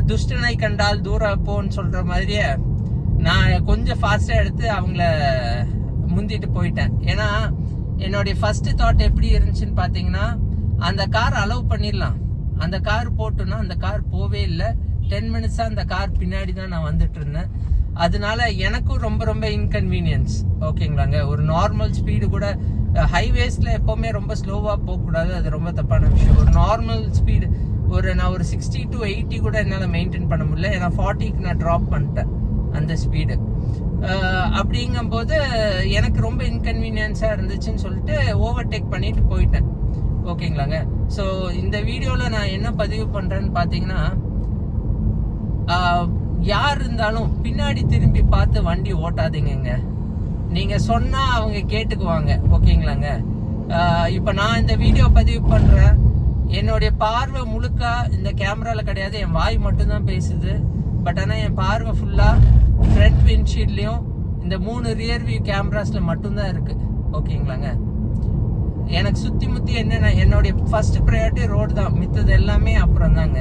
துஷ்டனை கண்டால் தூர போன்னு சொல்ற மாதிரியே நான் கொஞ்சம் ஃபாஸ்டா எடுத்து அவங்கள முந்திட்டு போயிட்டேன். ஏன்னா என்னுடைய ஃபர்ஸ்ட் தாட் எப்படி இருந்துச்சுன்னு பாத்தீங்கன்னா, அந்த கார் அலோவ் பண்ணிடலாம், அந்த கார் போட்டோன்னா அந்த கார் போவே இல்லை. 10 மினிட்ஸா அந்த கார் பின்னாடி தான் நான் வந்துட்டு இருந்தேன். அதனால எனக்கும் ரொம்ப ரொம்ப இன்கன்வீனியன்ஸ். ஓகேங்களாங்க, ஒரு நார்மல் ஸ்பீடு கூட ஹைவேஸ்ல எப்பவுமே ரொம்ப ஸ்லோவா போகக்கூடாது, அது ரொம்ப தப்பான விஷயம். ஒரு நார்மல் ஸ்பீடு நான் ஒரு 60 to 80 கூட என்னால் மெயின்டைன் பண்ண முடியல. ஏன்னா 40க்கு நான் ட்ராப் பண்ணிட்டேன் அந்த ஸ்பீடு. அப்படிங்கும்போது எனக்கு ரொம்ப இன்கன்வீனியன்ஸாக இருந்துச்சுன்னு சொல்லிட்டு ஓவர்டேக் பண்ணிட்டு போயிட்டேன். ஓகேங்களாங்க. ஸோ இந்த வீடியோவில் நான் என்ன பதிவு பண்ணுறேன்னு பார்த்தீங்கன்னா, யார் இருந்தாலும் பின்னாடி திரும்பி பார்த்து வண்டி ஓட்டாதீங்க. நீங்கள் சொன்னால் அவங்க கேட்டுக்குவாங்க. ஓகேங்களாங்க. இப்போ நான் இந்த வீடியோ பதிவு பண்ணுறேன், என்னுடைய பார்வை முழுக்க இந்த கேமராவில் கிடையாது, என் வாய் மட்டும்தான் பேசுது. பட் ஆனால் என் பார்வை ஃபுல்லாக ஃப்ரண்ட் விண்ட்ஷீல்ட்லேயும் இந்த 3 ரியர் வியூ கேமராஸில் மட்டும்தான் இருக்குது. ஓகேங்களாங்க. எனக்கு சுற்றி முற்றி என்னென்ன என்னுடைய ஃபர்ஸ்ட் ப்ரையாரிட்டி ரோடு தான், மித்தது எல்லாமே அப்புறம் தாங்க.